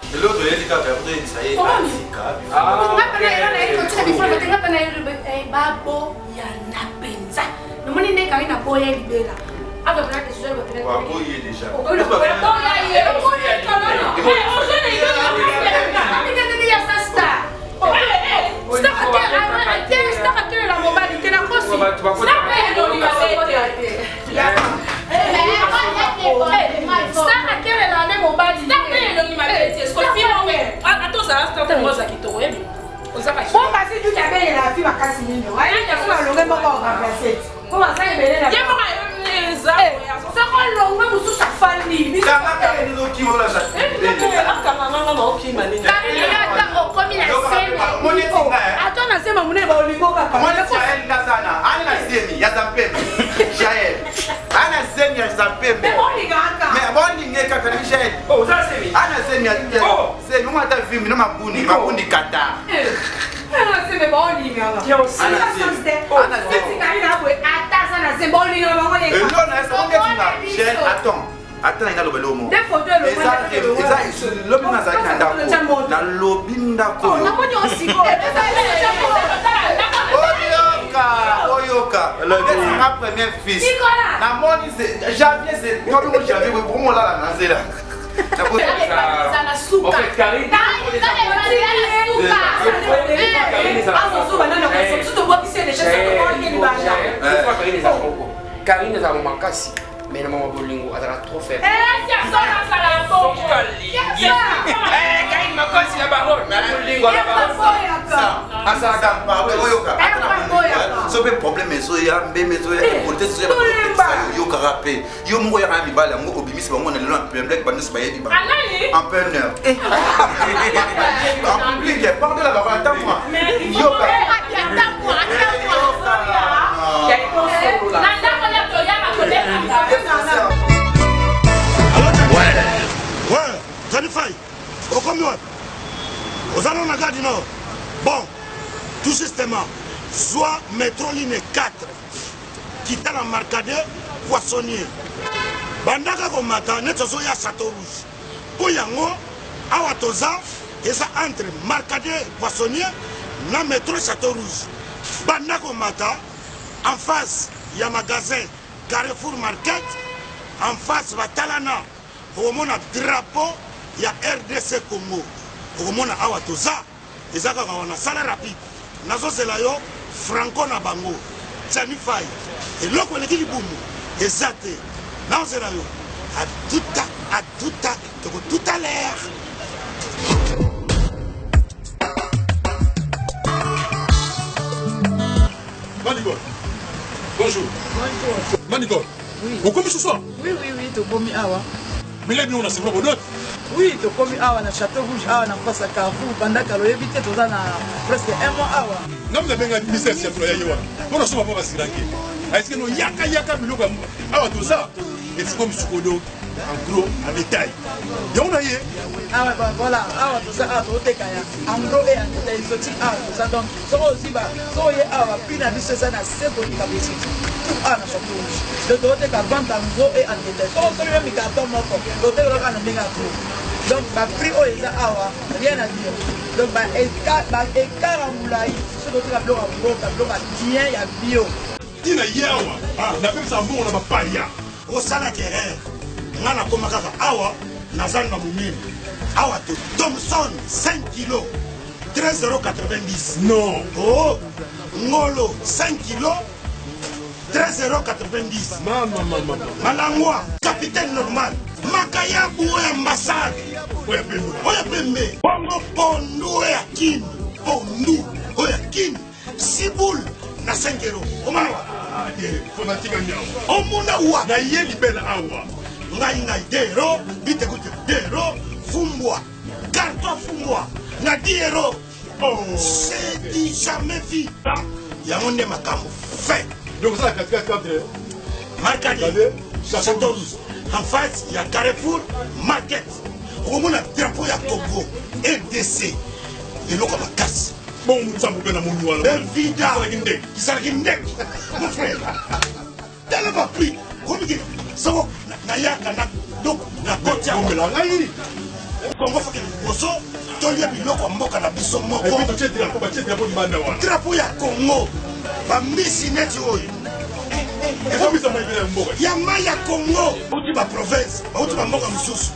Et l'autre, il dit que ça y est, attends, il a le mot. Oyoka, c'est ma première fils. La monnaie, c'est janvier, c'est quand on janvier, pour moi là, la nazé là. Karine est un casse, mais le maman Bolingo a trop fait. Aux allons la gare du Nord. Bon, tout justement, soit métro ligne 4, quitte la marcade poissonnier. Bandaka komata, nettozo ya Château Rouge. Pour yango, awatoza, et ça entre marcade poissonnier, na métro Château Rouge. Bandaka komata, en face, il y a magasin Carrefour Market, en face, Batalana, au moment drapeau, il y a RDC Congo. Au moment awa toza ezaka wana sala rapide nazo zela yo franco na bango tani fai et loko le kibumu ezate nazo zela yo à tout à l'heure. Manigol. Bonjour. Bonjour. Manigol. Oui. Vous commis ce soir? Oui, tu commis awa. Mais là, nous, on a c'est vraiment d'autres. Oui, tu commis awa na Château Rouge awa na face à Carrefour pendant que l'on évite tout ça na presque un mois awa. Non, mais bien, ministère c'est employé yawa. On a souvent pas si ranké. Est-ce que nous yaka biloko awa tout ça? Et c'est comme Sukodo en gros en détail. Et on a yé. Ah ouais, bah voilà, awa tout ça awa tout kaya. En gros et en détail exotique awa tout ça donc so aussi ba so yé awa pina biso ça na seko ni kabisi. Ah na Château Rouge. Le doté ka vente en gros et en détail. So même mi carton moko. Doté le ka na ndinga gros. Donc, le prix est rien à dire. Donc, écart en moulaï, ce que tu as bien, il y a bio. Il y a yawa. Ah, la même ça, on a pas ya. Au salaire terrain, on a comme awa, Nazan Namoumine. Awa to Thomson, 5 kilos, 13,90 €. Non. Oh, Ngolo, 5 kilos, 13,90 €. Maman. Malangwa, capitaine normal. Makaya boué ambassade. Oya Pembe. Bongo Pondo ya Kin. Pondo oya Kin. Siboul na 5 €. Omano. Fonatika nyao. Omuna wa. Na yé libelle awa. Ngai 2 €. Bite koute 2 €. Fumbwa. Carton fumbwa. Na 10 €. Oh. C'est du jamais vu. Yamonde makambo. Fait. Donc ça, 4. Marcade. Château Rouge. En face, il y a Carrefour Market. Au moins, il y a drapeau à Congo, RDC. Et l'eau comme un casse. Bon, ça vous donne à mon nouveau. Évidemment. Qui s'est guindé. Mon frère. Tellement pris. Comme il dit, ça va. Donc, la côte. On me l'a dit. Congo faut que liboso tolia biloko mboka na biso moko. Drapeau ya Congo. Bambisi neti oyo. Ya mai ya Congo. Bauti ba province, bauti ba mboka mosusu.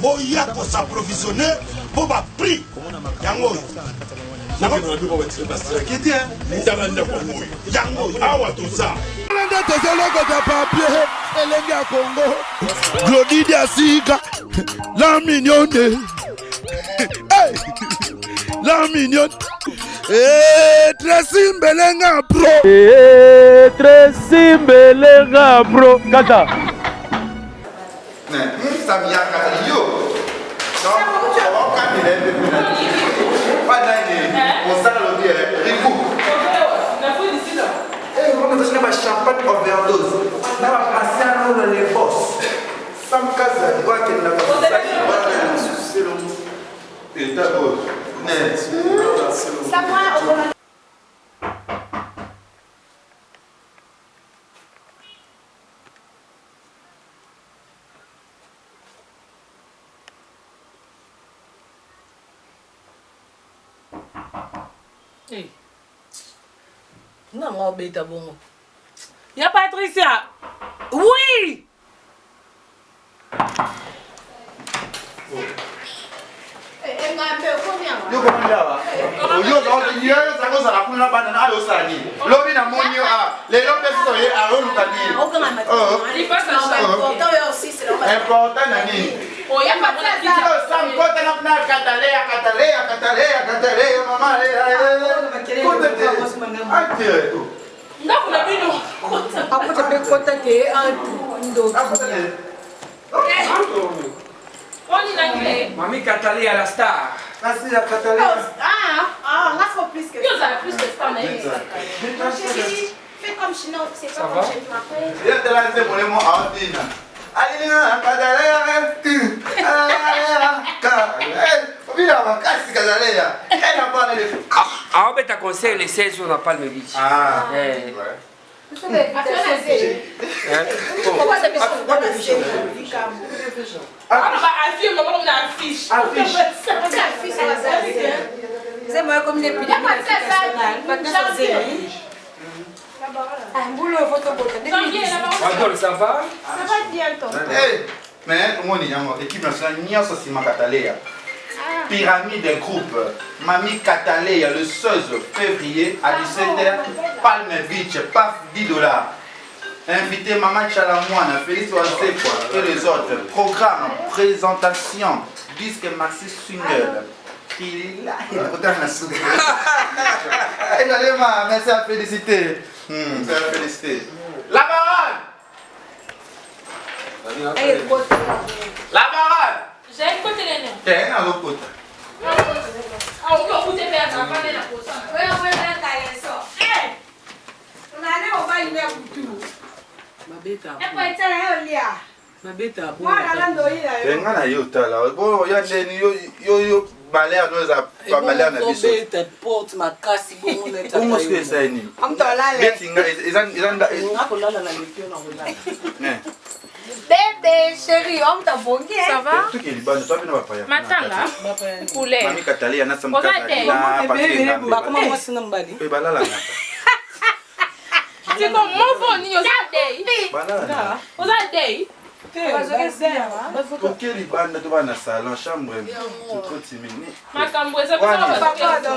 Boya ko s'approvisionner pour ba prix. Yango oyo. Glodidi Asika, la mignonne, la mignonne, Tracy Mbelenga Pro, Tracy Mbelenga Pro, Kata. Champagne overdose. N'a pas passé à nous les boss. Sans cas, il voit qu'il n'a pas passé. Et d'abord, Hey. Non, on va être bon. Y'a Patricia. Oui. Mamie Catalé à la star. Merci à Catalé. On a fait plus que ça. Plus que ça, mais Fais comme sinon, c'est pas comme chez toi. Il y a de la zone pour les mots à Odina. Allez, Ah, on t'a conseillé les 16 jours, on n'a pas le beach. Ah, Pourquoi ça fait ça? C'est moi comme une épidémie nationale. Maintenant, c'est un boulot photovoltaïque. Ça va? Ça va bientôt. mais comment on dit, l'équipe nationale, n'y a pas si ma Cataléa. Pyramide des groupes. Mamie Cataléa, le 16 février à 17h, Palm Beach, paf, $10. Invité Maman Chalamoine, Félix Wasekwa et les autres. Programme, présentation, disque maxi single. Il a merci à féliciter. La baronne! La baronne! j'ai écouté les noms. T'es un autre côté. Ah, on peut écouter faire ça, pas la poisson. Oui, on va faire un ça. On allait au bal, il y a tout. Ma bête a. Et pour être un lia. Ma bête a. Moi, la lande d'oïla. T'es un gars yo ta là. Bon, y a des yo balai à nous à balai à la biso. Bête porte ma casse bon on est. Comment est-ce que ça est ni? On t'a là. Ils ont On a pour là la lecture dans le Bébé, chérie, on t'a bongué. Ça va? tout qui est liban, toi tu ne vas pas y aller. Matanga. Poulet. Mamie Catalé, on a ça me comment moi c'est n'embali. Et balala là. C'est comme mon phone, you that day. Balala. Was that day? Ok, liban, tu vas dans la salle, en chambre, tu continues. Makambo, c'est pour ça.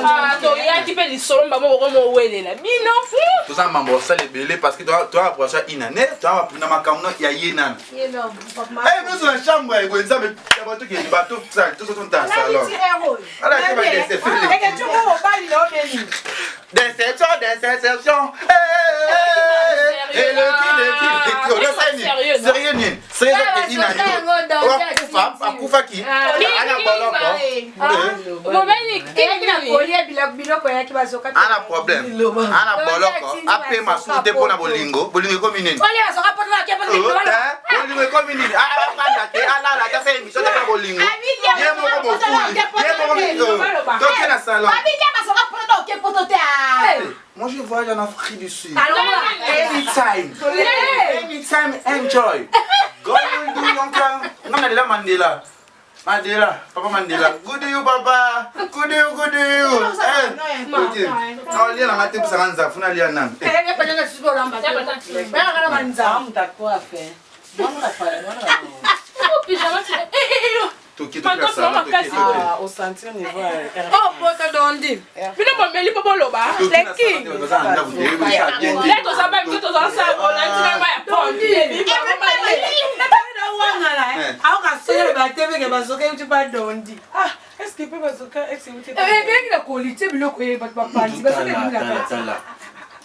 Ah, toi, il y a un petit peu de solon, bah, moi, comment où elle est là? Bino, tout ça m'a bossé les belés parce que tu as approché une année, tu as pris dans ma caméra, il y a Yenan. Eh, nous sommes en chambre, il y a un bateau qui est du bateau, tout ça, tout ça dans le salon. Alors, tu vas laisser faire. Déception. Et le sérieux, c'est une année. Akufa qui? Ana problème. Ana boloko. Après ma soute pour na bolingo. Bolingo comme une. Bolingo comme une. La c'est émission de bolingo. Donc na salon. Moi je voyage en Afrique du Sud. Anytime, enjoy. God will do your plan. Non, mais de la Mandela. Mandela, Papa Mandela. Good to you, Papa. Good to you, good to you. Ok. On lit la matin pour ça, on a fait un lien. Au sentir niveau. Oh, pota dondi. Mina mameli popo loba. Le king. Let us have to go on sa on a my pond. How can say about TV que bazoka tu pas dondi. Ah, est-ce qu'il peut bazoka exécuter? Eh, la qualité bilo ko ba papa.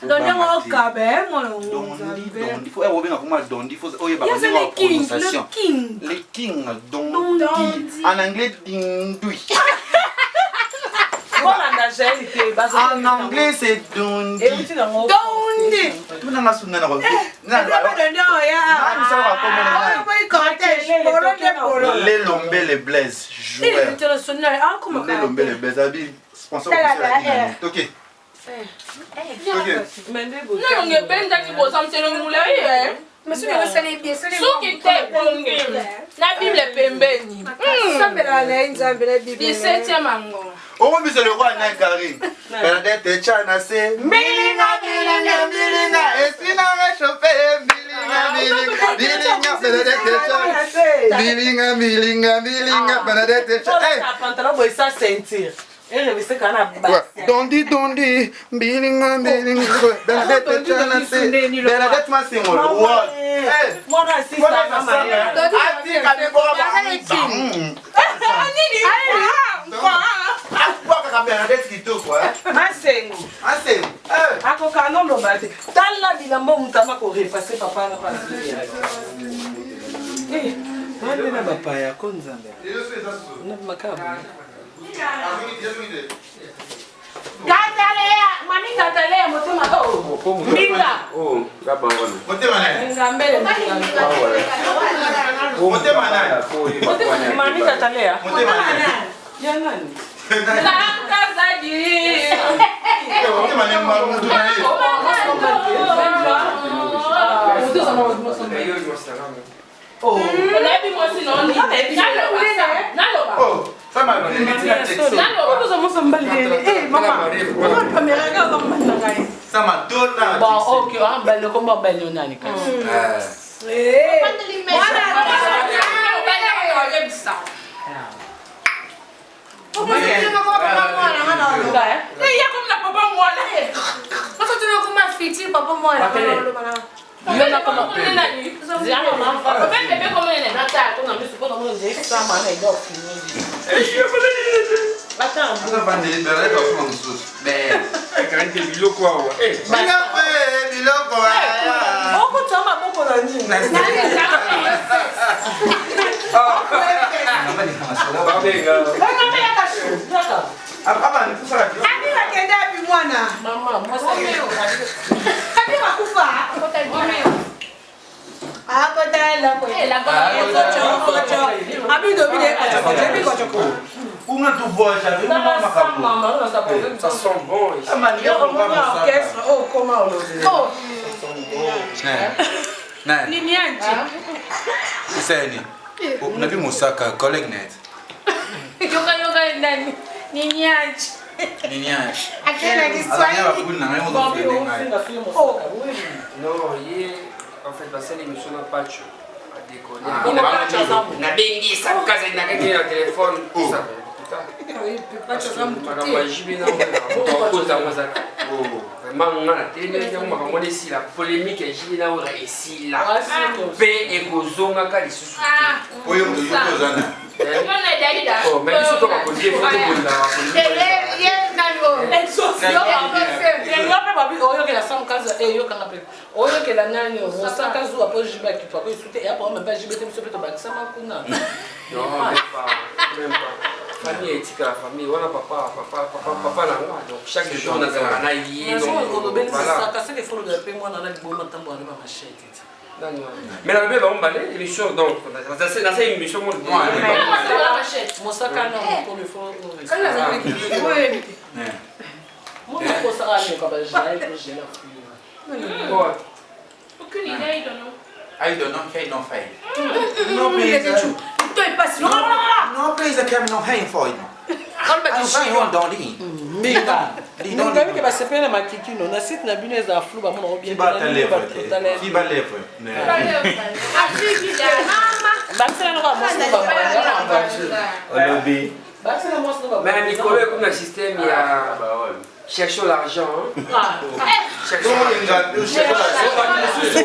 Dondi mo kabe mo Il faut revenir comment Dondi, il faut la prononciation. Le king Dondi. En anglais Dindui. En anglais c'est Dondi. Dondi. Les Lombés les Blaise joueurs. Les Lombés les Blaise habillent sponsor officiel. OK. Non, on est bien dans les beaux hommes, c'est le moulin. Monsieur le salé bien, c'est ce qui était bon. La Bible est pembeni. Ça me la laine, ça me la Bible. 17e ango. Oh, mais c'est le roi Nankari. Bernadette Chana c'est Bilinga, Bilinga, Bilinga. Et si n'a réchauffé Bilinga, Bilinga, Bilinga. Bernadette Chana. Bilinga, Bilinga, Bilinga. Bernadette Chana. Un pantalon pour ça sentir. Et je sais qu'on a Dondi, Dondi, Bilinga, Bilinga. Bernadette Chana c'est Bernadette ma c'est mon roi. Moi aussi ça maman. Ati kabibora ba. Pourquoi ka Bernadette kito quoi? Masengo. Masengo. Akoka non lo bate. Tala bilambo mutama ko repasser papa na pas. Eh, wale na papaya konzambe. Na makaba. Katalea, mami katalea motema oh. Minga. Oh, gaba wana. Motema nani? Ngambele. Motema nani? Motema mami katalea. Motema nani? Ya nani? La casa di. Motema nani marumu nani? Oh. On a vu moi sinon. Naloba. Oh, ça m'a pris texte. Eh, maman. Ça m'a donné. Bon, ok, on va le comment belle nani ka. Eh. Ça sent bon. Oh, comment Oh. Iseni. Unapi Musaka collègue net. Yoga ndani. Ni nyanji. Ni nyanji. Akena Kiswahili. Non, en fait, c'est l'émission n'a pas de chou. À déconner. Na bengi ça kaza na kaki na téléphone tout ça. La polémique est ici là ici là. Paix et kozonga ka lisusu. Oyo yo kozana. Oh, mais ils sont pas connus pour famille éthique la famille, on a papa là, donc chaque jour on a un allié. Mais la bébé va emballer l'émission donc dans cette émission moi aucune idée, I don't know, I don't find. No, mais toi il passe. Non, please, come no hang for it. mingamingi basepele na makiki no na site na bino eza flou bamona obien mais Nicolas comme un système il y a cherchons l'argent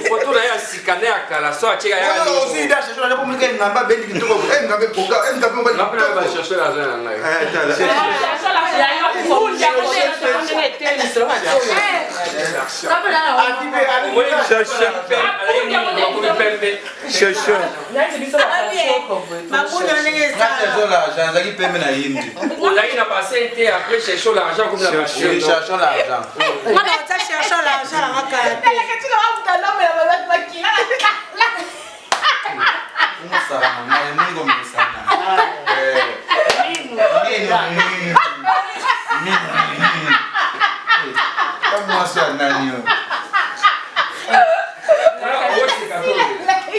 photo d'ailleurs scanner à la sorte tu aussi chercher l'argent pour me dire ngamba bendi kitoko ngabe poka ngabe on chercher l'argent cherchons l'argent.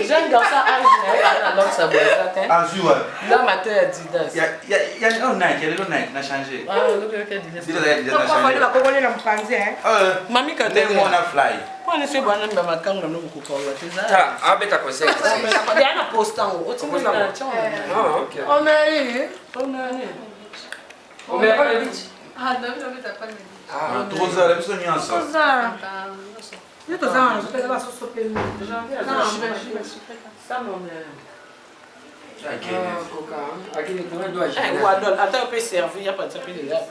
jeune garçon alors ça boit ah jour là matin Adidas il y a un Nike il y a le Nike n'a changé ah le Adidas mami quand elle on a fly on est bwana mba makango na mnoko kwa watiza ah beta conseil yana postant o timo na ah ok on a pas le beach Ah non, t'as pas le ah trop ça la personne y a ça je te sens je te laisse stopper ça mon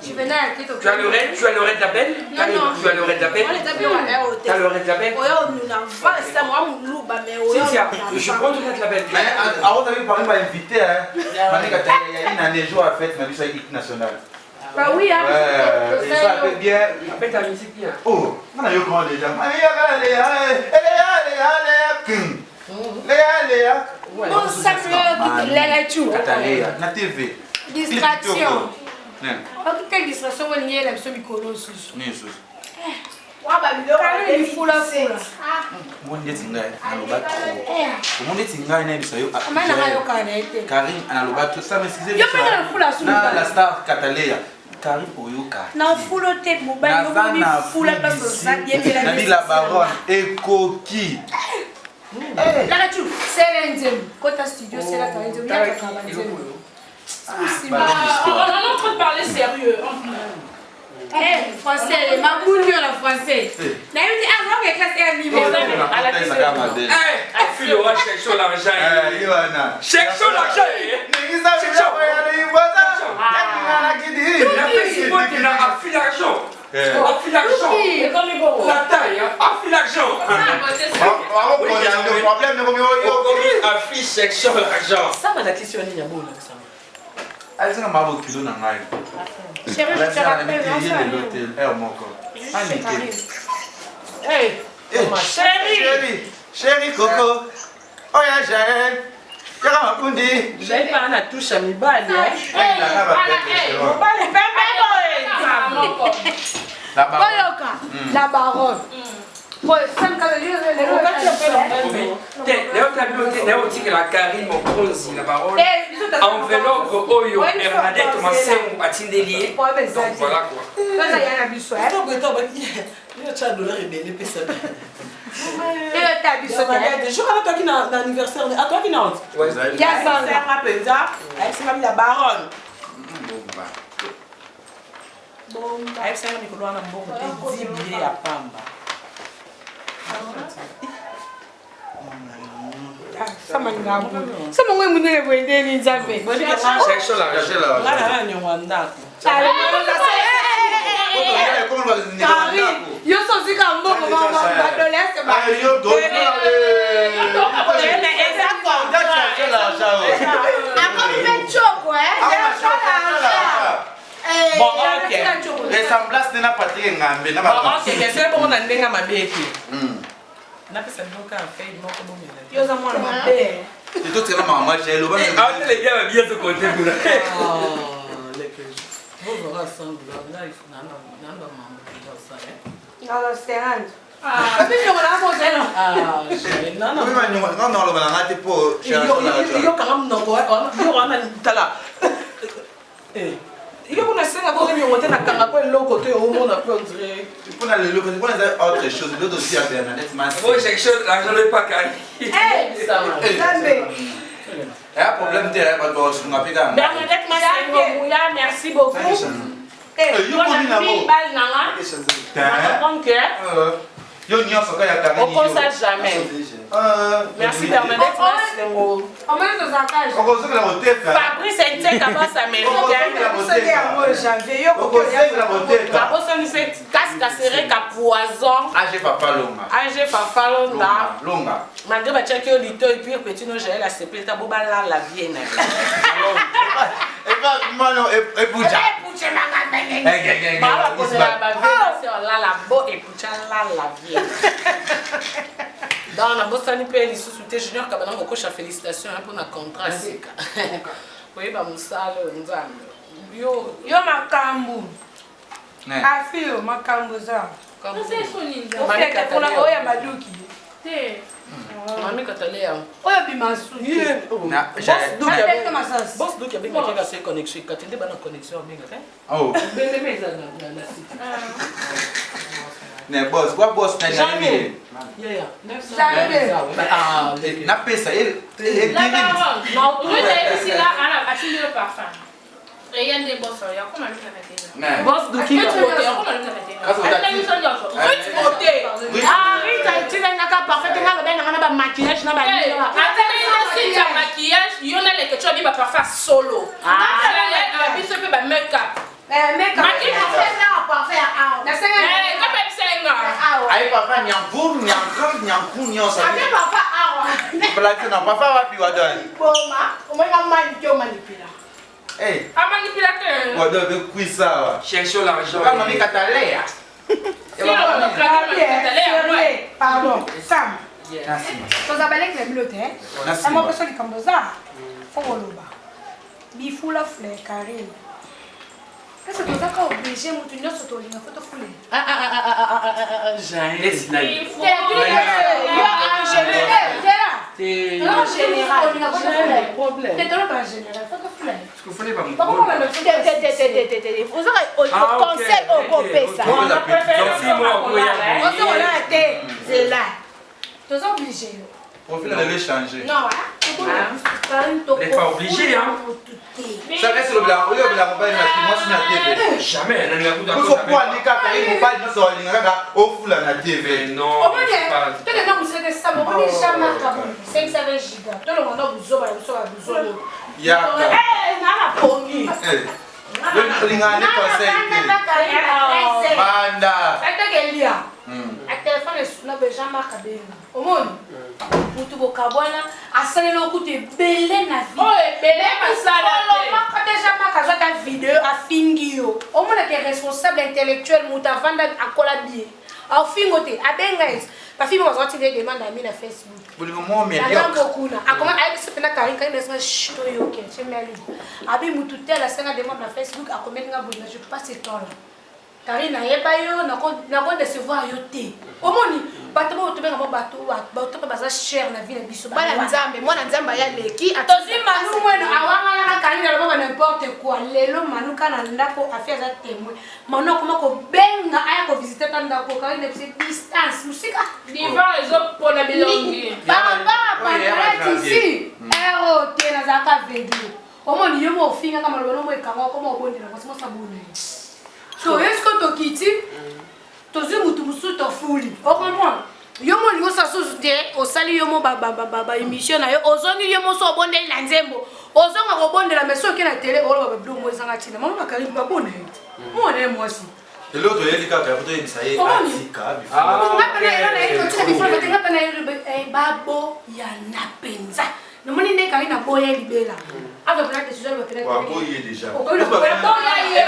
tu venais à qui tu as le raid d'appel tu as le raid d'appel tu as le raid d'appel je prends tout le l'appel mais avant d'aller parler m'a invité hein il y a une année jour à fête na biso équipe nationale bah oui hein ça fait bien appelle ta musique bien oh on a eu comment déjà non ça me l'air tout na TV distraction quelle distraction on y est là sur micro sous wa ba bilo ka fula monde tinga na monde tinga na biso yo amana ngayo kana ete Karim analoba tout ça mais c'est yo pena fula sous la star Catalea Karim oyoka na fula te mobile yo mi fula place ça bien bien la baronne et coquille là tu c'est l'indien côté studio c'est la carrière de la caravane on est en train de parler sérieux eh français ma boule la français na yo dit avant que classe est niveau à la télé eh fille on va chercher l'argent Yohana cherchons l'argent Chérie Coco, oh ya Jaël, j'ai pas na touche à mi balle la baronne la Karim Mokonzi la baronne enveloppe Oyo Bernadette Massengo atindelier donc voilà sama ngwe munene bwende ni nzambe yo so sika mbongo mama adolescent ba yo do bon ok ressemblance n'a pas très ngambe na ba ok c'est bon na ndenga mabeki na pesa boka fait moko bomela yo za mwana mabe c'est tout très maman j'ai le ah les gars bien ce côté pour vous verrez ensemble là il faut nana maman ça alors c'est Il y a une scène à côté de moi, on a l'autre côté au monde, on peut dire. Pour aller le côté, pour aller autre chose, l'autre aussi à Bernadette. Moi, quelque chose, l'argent n'est pas carré. Il y a un problème derrière, parce que je m'appelle Bernadette Massé, merci beaucoup. Yo n'y a pas de on constate jamais. Merci Bernadette. Fabrice était comme ça américain. Casque poison. AG Papa Longa. Malgré que tu as dit et puis petit nous j'ai la CP ta boba la vienne. Et pas mano et bouja. Dans la Boston pays sous junior kabana ko cha félicitations pour na contrat sika. Oui ba musalo nzambe. Yo makambu. Afio makambu za. Comme c'est sonine. On a oya maduki. Mami Katalea. Oya bimasu. Boss do que bem que chega sem conexão, que tem bana conexão bem até. Oh. Bem de mesa na city. Ne boss, quoi boss na jamais. Ah, na pesa ele não, tu é esse lá, ana, atingiu o parfum. Rien de boss, eu como a luta na boss do que eu como a luta na ah, Rita, tu na capa parfum, tu na bem na maquillage na bali. Até nem na maquillage, eu na le que tu as parfum solo. Ah, biso pe ba make-up. Maquillage na parfum ah. Na senga. Aí papa nyampu nyamsa. Abi papa ah. Black na papa wapi wadani. Boma, umeka mali manipula. Eh. A manipulateur. Wadani kuisawa. Cherchons l'argent. Kama mimi Katalea. Pardon, Sam. Merci. Vous avez les bibliothèques. Merci. C'est moi personne qui comme ça. Faut loba. Bifula fleur carré. Qu'est-ce que ça quand obligé mon tunnel sur ton ligne photo foulée. J'ai. Laisse la vie. Non, général. Problème. C'est dans le général. Photo foulée. Est-ce que vous voulez pas me Comment on va le faire? Vous aurez au conseil au copé ça. C'est là. Tu es obligé. Profil de l'échanger. Non, on n'est pas obligé, hein. Ça reste le blanc. Le blanc, on va moi sur la TV. Jamais. Il faut pas aller capter, il faut pas dire sur la au fou la TV. Non. Au moins, tu es dans le ça, on va jamais capable. 520 gigas. Tout le monde a besoin, il a besoin. Ya. Na pongi. Le lingane conseil. Banda. Atakelia. A telefone suna beja makabenga. Omoni. Mutu bokabwana asale lokuti belé na vie. Oh, belé masala. Maka déjà makaza ta vidéo a fingio. Omona que responsable intellectuel muta vanda akola bien. A fingote abenga ba fimi wazoti de demande à mi na Facebook. Bulingo mo me dio. Na kuna. Akoma ayi sepena karin kan desma shito yoke. Chemeli. Abi mutu tela senga demande na Facebook akomenga bulinga je passe temps là. Karina yeba yo na ko décevoir yo te. Omoni bato ba otobenga ba bato ba za cher na vie na biso ba. Bana nzambe, mwana nzamba ya leki atozi manu mwena awanga na Karina ba n'importe quoi. Lelo manu kana ndako affaire za témoin. Manu akoma ko benga aya ko visiter tanda ko Karina c'est distance musika. Divan les autres pour la bilongi. Baba ba ici. Ero te na za ka video. Omoni yo mo finga kama lo mo ekanga ko mo bondi na ko mo sabuni. So est-ce que tu quittes? Tu as mutu musu to fuli. O comprend? Yo mo ligo sa so de o sali yo mo ba émission na yo ozoni yo mo so bonde la nzembo. Ozonga ko bonde la meso ke na télé o ba blo mo zanga tina. Mama Karim ba bonde. Mo ne mo si. Et l'autre il dit que photo il ça y est atika. Ngapa na yo na yo tina bifo ba ngapa na yo babo ya napenza. No moni ne ka ina boya libela. Ava pour la décision de peut-être. Wa boye déjà. O boya ye.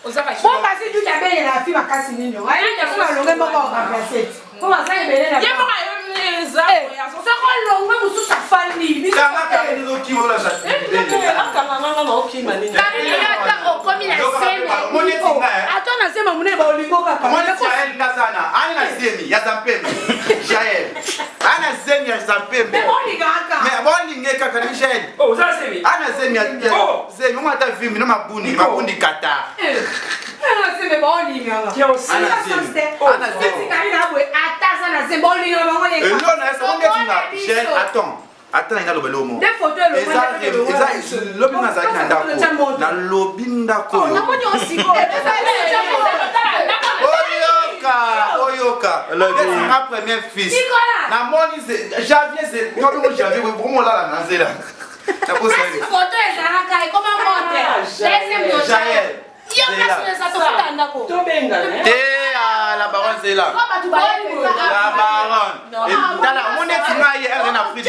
Bon, parce que tu avais la fille à casser Nino. Il y a un longue mot à remplacer. Comment ça, il y a un longue mot sur sa famille. Ça va, Karine, qui va la chatte. Attends, on a mon nez, on lui coca. Moi, Jaël Nazana, Anna Zemi, Yazampem, Jaël, Anna Zemi, Yazampem. Mais bon, les gars, Jaël. Oh, ça c'est bien. Anna Zemi, Zemi, on t'a vu, non, ma bouni Qatar. C'est bon, les gars. Qui a aussi Anna Zemi. Anna Zemi. Attends, il y a le belomo. Des photos, le lobby na Oyoka. Ma première fils. Na moni janvier c'est janvier vraiment là la nazela. Na pose ça. Photo est Zaraka et comment monter? Jaël. La baronne c'est là. La baronne. Et dans la monnaie qui m'a hier en Afrique.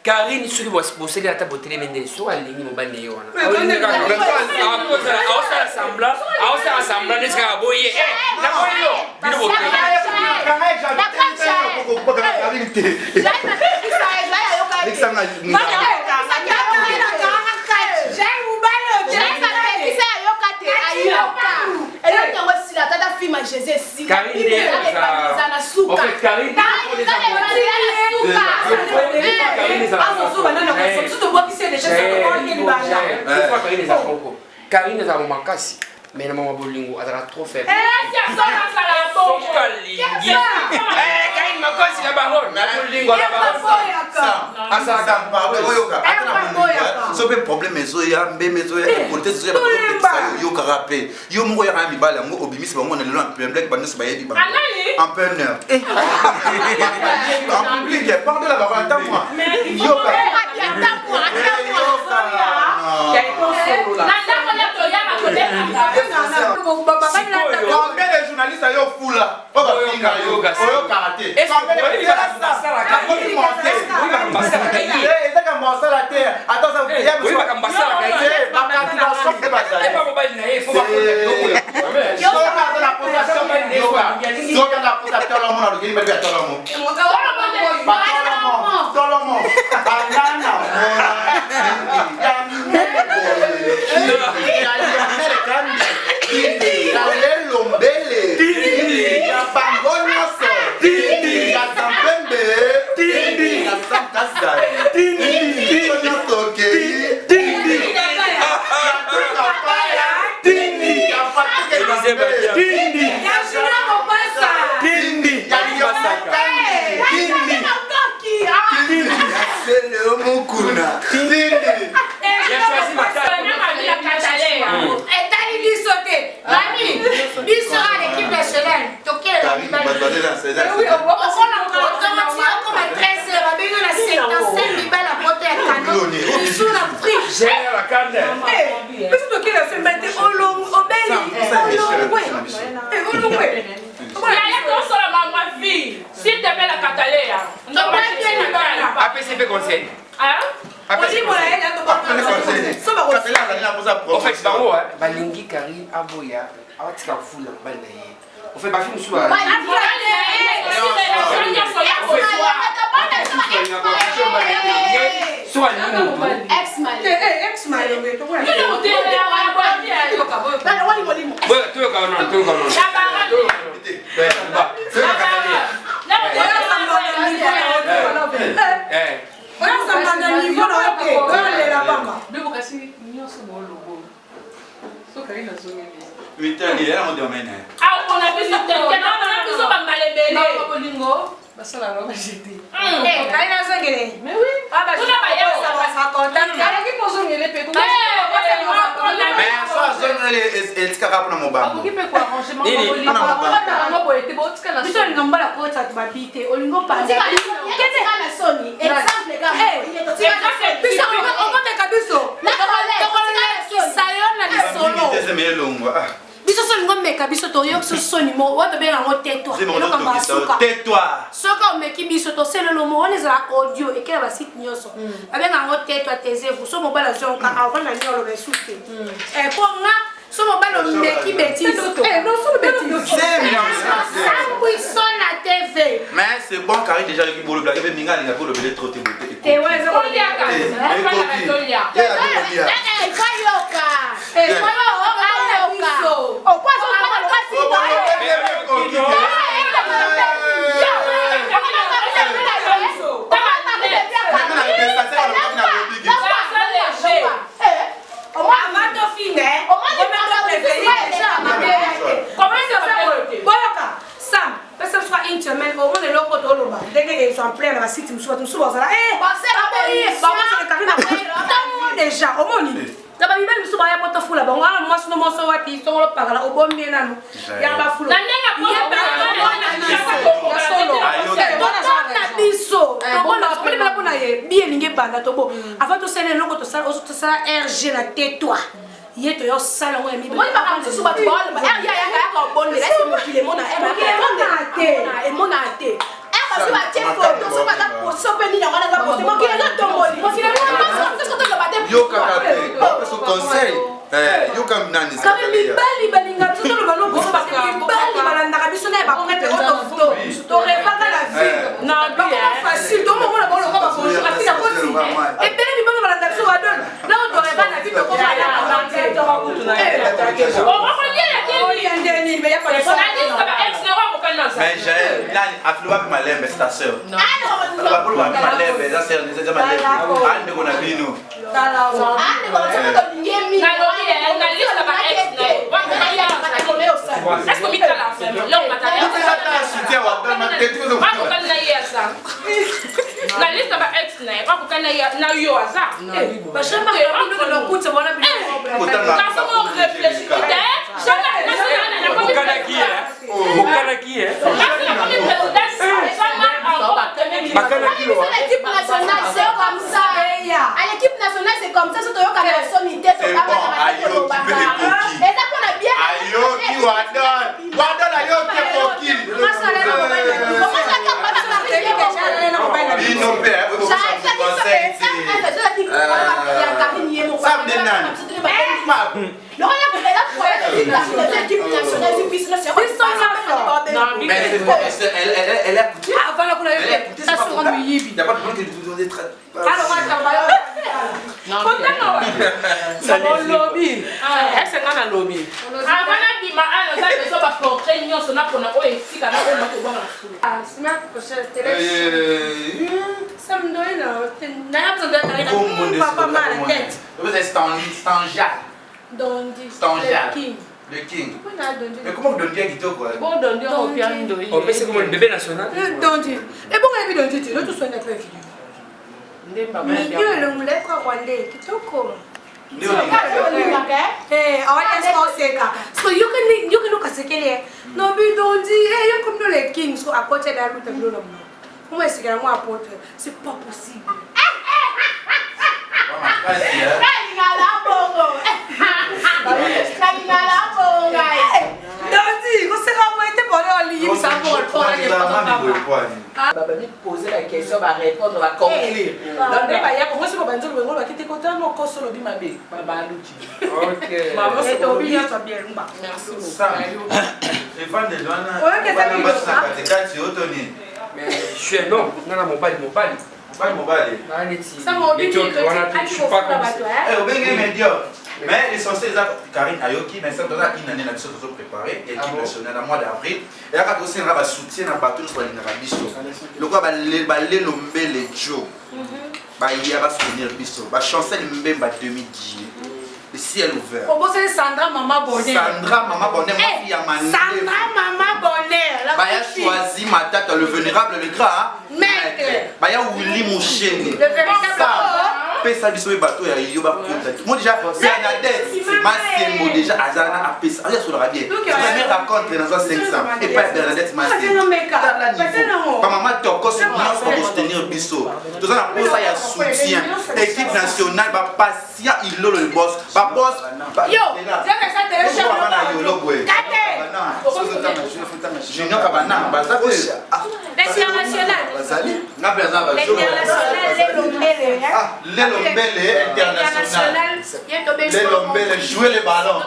Karine, ce qui va se poser à ta beauté, mais soit en ligne, mon bannier. Karine est à mon casse, mais la maman Bolingo a trop faible. Karine m'a cassé la baronne. So pe problème ezo ya mbeme zo ya politique zo ya yo karape yo mo ya mi bala mo obimisi bango na lelo en public ba nso ba yebi ba en plein heure en public pardon la baronne attends-moi yo ka combien de journalistes yo fula o ba finga yo karaté S'il te plaît, la Cataléa. APCP conseil. En fait, c'est en haut, Balingi, Karine, Aboya, Awatika Fula, Banaye. On fait pas film sur la. Exemple, Michel Longwa. Biso so ngo meka biso to yo so sonimo wa bebe ngo tais-toi. Tais-toi. Soka meki biso to sele lo mo on les audio et que va site nyoso. Abe ngo tais-toi taisez-vous. So mo bala jonka avant na nyolo be souté. Pour nga so mo bala meki bêtise. Non so bêtise. Ça puissant la TV. Mais c'est bon car déjà qui bolo blague be minga linga ko le bele trop te beauté. Te ouais ça on dia ka. Une semaine, au moins les locaux de l'Oba. Dès qu'ils sont en plein, la cité, nous sommes souvent là. Déjà, au moins, d'abord, il va nous soumettre à votre foule là-bas. Moi, je ne sais pas si ils sont là par là, au bon bien là. Il y a ma foule. RG la tais-toi. Il est au salon et il va me sous battre. Il y a un bon laisse me filer mon mon athée. Parce que tu photo sur ma pour s'ouvrir dans la porte. Moi qui est tombeau. Moi finalement qu'est-ce que tu vas battre? Yo kaka ce conseil. Yo kam nani ça. Quand même bali tout le ballon pour parce que bali balanda biso na ba prêtre photo. Tu aurais pas la vie. Non, pas facile. Tout le monde va le voir pour la fille aussi. Et bali balanda biso va donner. Là on aurait pas la vie de comment mais j'ai là afloa malembe c'est ta sœur. Alors pour malembe ça c'est les malembe. Ande ko na bino. Est-ce que tu as la femme? L'homme m'a la liste va ex na pas pour na yo azar. Ba chamba ko lo kuta bona bi. Quand on réfléchit, l'équipe nationale c'est comme ça. À l'équipe nationale c'est comme ça. C'est toi qui as sommité. C'est bon. Ayo qui peut les coquilles. Et ça qu'on a bien. Ayo qui wadon. Wadon ayo qui est coquille. Bino père. Elle a coûté. Avant la couleur, ça se rend il n'y a pas de problème que vous avez très. C'est mon lobby. Est-ce que c'est un lobby? Avant la bima, on a besoin de portrait union sur notre ici quand on a ah, c'est ma prochaine télé. Ça me donne n'a besoin de papa mal à la tête. Vous êtes Stanjal. Le King. Mais comment vous donnez qui quoi? Bon, donnez au piano. On peut c'est comme le bébé national. Dondi. Et bon, elle vit Dondi. L'autre soit n'est pas fini. Milieu le moulet quoi rwandais. Kitoko. Eh, on va dire ça. So you can look at ce qu'elle est. Non, mais Dondi, eh, you comme nous les Kings à côté de la route de l'homme. Comment est-ce que moi apôtre? C'est pas possible. Poser la question, va répondre, va conclure. Je suis un homme, non, mon père, mais l'essentiel, Karine Ayoki, mais ça doit être une année préparée, l'équipe nationale à mois d'avril. Et là, quand on a soutien à bateau, on a biso. Le quoi, les lombe les Joe. Il y a souvenir biso. Chancel Mbemba 2010. Le ciel ouvert. On bosse Sandra Maman Bonnet. Sandra Maman Bonnet, ma fille à Mané. Sandra Maman Bonnet. Baya choisi ma tante, le vénérable, le grand. Maître. Baya Willy Moucheni. Le véritable. apesa biso bateau ya yo bakota moi déjà Bernadette Massimo déjà azana apesa aza sur la bien premier raconte dans 500 et pas Bernadette Massimo pas maman toko c'est bien pour soutenir biso tout ça pour ça il y a soutien équipe nationale ba patient il le boss ba boss yo j'aime ça de Junior Kabana baza l'international na présent Lelombele international Lelombele jouer les ballons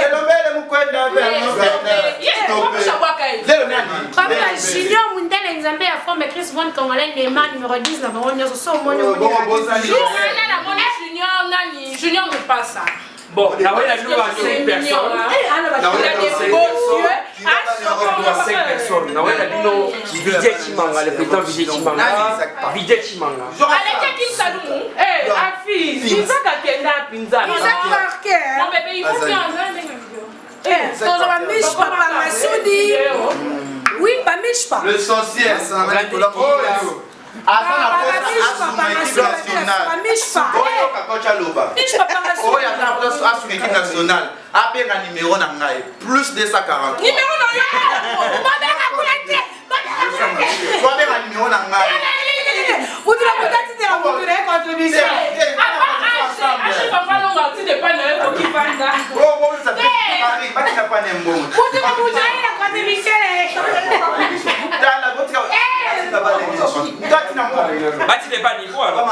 Lelombele mukwenda Junior Mundele Nzambe ya forme Chris Von Congolais Neymar numéro 10 na bango nyoso so monyo Junior me passe ça. Bon, là où il y a 5 personnes. Là où il y a 5 personnes. Là où il y a Vijay Chimanga, le président Vijay Chimanga. Vijay Chimanga. Allez, qui Salomon? Eh, Afi, c'est ça qui est là, Pinza. Mon bébé, il faut bien en Eh, Tozoba Mish Papa Massoudi. Oui, pas Mish Papa. Le sorcier, c'est un mec de la avant la équipe nationale. Équipe nationale. Après un numéro plus de 140. Numéro Bati n'est pas niveau alors.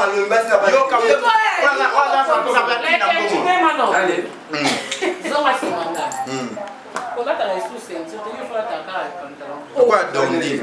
Pourquoi Dondi?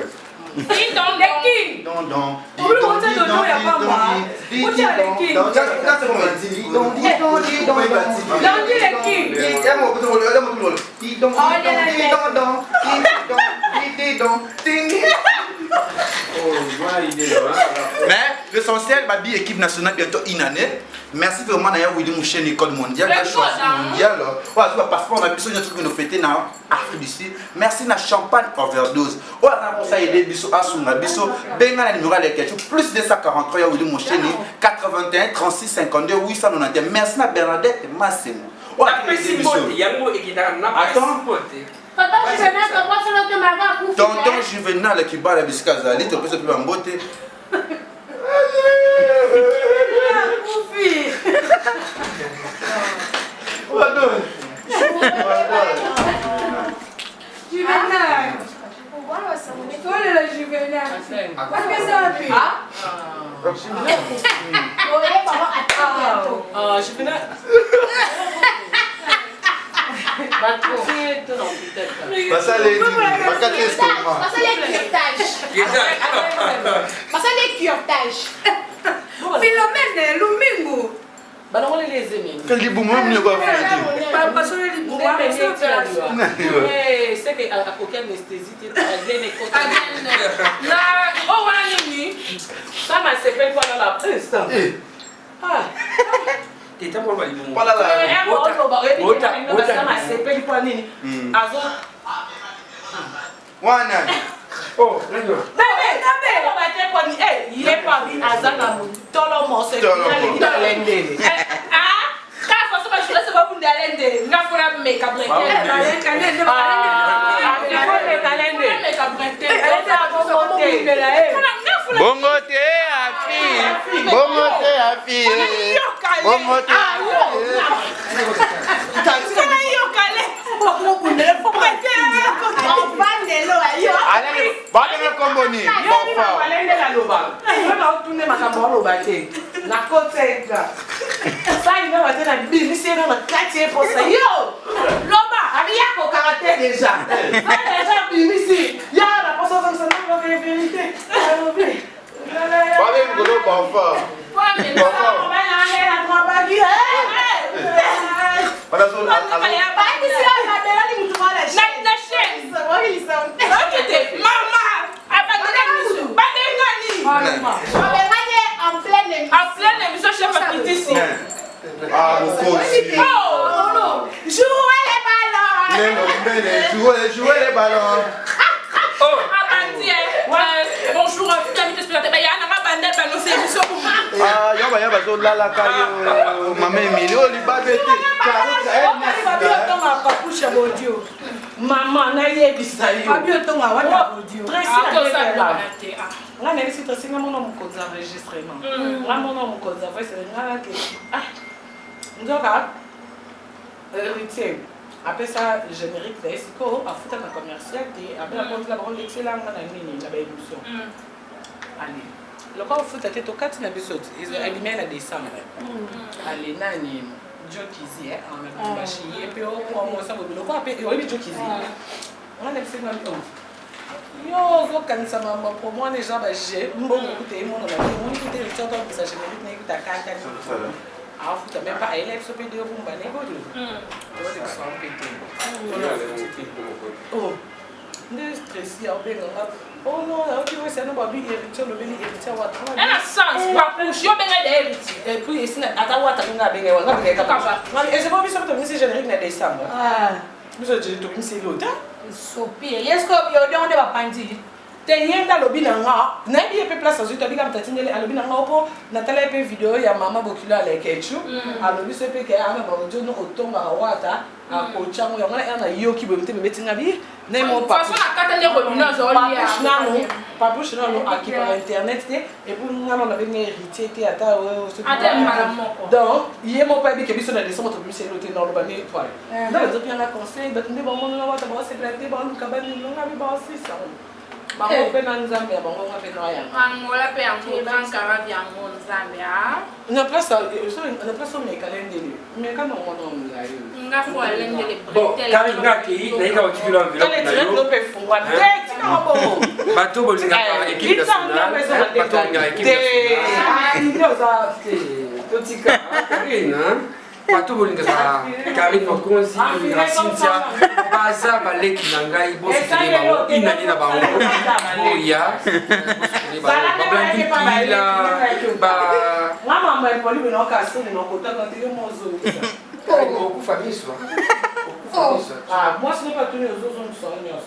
Mais l'essentiel, Babi, équipe nationale, bientôt une année. Merci vraiment d'ailleurs, Willy Mouchen, école mondiale. Mondiale. Parce qu'on a besoin de trucs nous fêter dans l'Afrique du Sud. Merci na champagne overdose. On a pour ça aider Bisso à Sunga Bisso. Benga numéro à l'équipe. Plus de 143, Willy Mouchen, 81 36 52 891. Merci na Bernadette Massimo. Tonton Juvenal qui bat la biscazali, tu peux se faire en beauté. Juvenal. Voilà le Juvenal. Qu'est-ce que ça a pu? Juvenal. Philomène Lumingo. Quel dit boum, mieux quoi faire? C'est que à aucune anesthésie, tu as des oh, voilà, ça m'a séparé pendant la presse. Ah. Et t'as pas mal de Pas là là. Ça m'a séparé pendant nini. Azo. Wana. Oh, d'accord. Il est pas bien à Zanamou. Tolo Mose. Il a l'équipe de Bongote afi. Bongote afi. Bongote. Bonjour. bana baya bazolalaka yo mama Emily oyo libabe te Fabi otonga kapusha bodio. Maman nayebisa yo. Fabi otonga wana bodio. Nga nesi to singa mona mukoza enregistrement. Nga mona mukoza voice nga ke. Ndoka héritier. Après ça générique d'Esco a foutu na commercial et après la porte la parole l'excellent na nini na ba émission. Allez. Le corps fout à tête au 4 na bisot. Ils ont allumé la décembre. Allez nani Jokizi en même bachi et puis on commence à le corps après oui Jokizi. On a laissé dans le yo zo kanisa mama pour moi les gens ba j'ai bon écouter mon la on écouter le chanteur de sa générique na écouter kaka. Ah fout même pas élève so pédé pour ba né godo. Oh. Ne stressi au ben oh non, tu vois c'est non ba bi héritier le beni héritier wa tra. Elle a sens pas pour yo ben héritier. Et puis ici ata wa ta nga ben wa nga ben ka. Et c'est pas bi so to si générique na décembre. Ah. Nous je to bi c'est l'autre. Sopir. Est-ce que yo donne ba pandi? Te yenda lobi na nga. Na bi pe place azu to bi ka mtatindele alobi na nga opo na tala pe video ya mama Bokilo ale kechu. Alobi se pe ke ama ba ojo no otonga wata. Akochango yanga na yoki bomte bebetinga bi na mo pas façon na kata ne ko bina zo lia pas bouche non aki par internet et pour nga na be héritier te ata so donc yé mo pa bi ke biso na décembre to bi se loté dans le ban étoile na zo bien la conseil de ne bon mo na wata ba se platé ba ka ba ni nga bi ba si ça ba mo pe na nzambe ba ngo nga pe no ya angola pe ango dans kara bi ango nzambe a na place na place me calendrier me ka no no la yo nga fo alendele bon kari nga ki na ika wakiki lo enveloppe na yo pe fungwa tete na bomo bato bolinga pa équipe nationale bato bolinga équipe nationale ndio za totika Karina bato bolinga ka Karine Mokonzi na Cynthia baza baleki na ngai boso tele bango inani na bango oya ba blandi kila ba mama mwe poli bino ka soni no kota na tele mozo okufa biso ah moi ce n'est pas tenu aux autres sonhos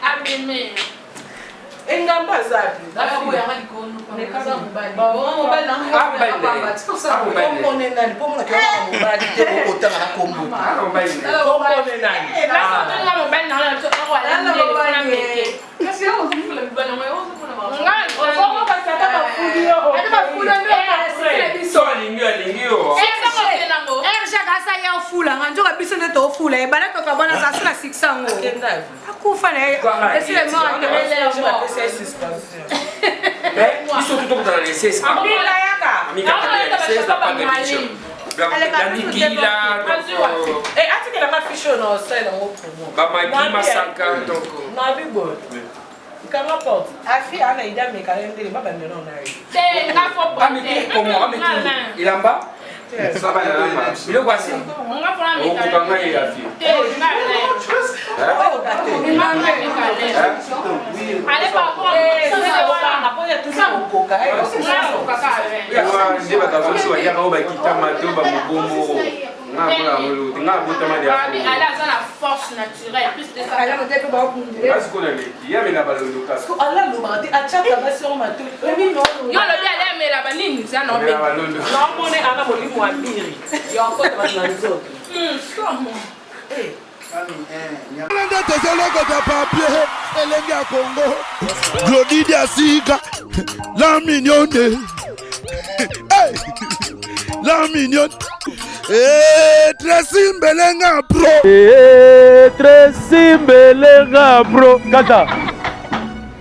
abime engamba zapi Dapo ya mali kono nekaza mobali ba mobali na ngaba komone nani pomona ke mobali te okota na kombo komone nani la so nga mobile na la so ko ala ndele fona meke kasi yo mfula bibana mwe ozo kuna ba nga ozo ba kata ba fulio ata ba fulio ndio so lingio esa ko tenango Jaka sa ya fula nganjo kabisa neto fula e bana to kabana sa sila 600 ngo akufa na esi le mo akelele mo mais ils sont tout dans les 16 amila yaka amiga les 16 pas de bicho blandi kila et ati que la ma fiche no sel ngo pour ba magi masaka donc na bibo kama porte afi ana ida me kalendele baba ndeno na yi te nga fo amiki comment amiki ilamba ça va là le voici nga fo na o kutanga ya fi te nga ale pa ko se wala apoya tu na koka nde batazosi bayaka oyo bakitama to bamogombo ala aza na force naturelle plus de ça basikona leki yamela balondo kasi ala loba te achaka basi o mato yo lobi ale amela banini za no be naomone ana molimo wa mbiri yokota bana nzoto somo Elenge tezelokota papier, elenge ya Congo, Glodidi Asika, la mignonne, hey, la mignonne, Tracy Mbelenga bro, Tracy Mbelenga bro, kata.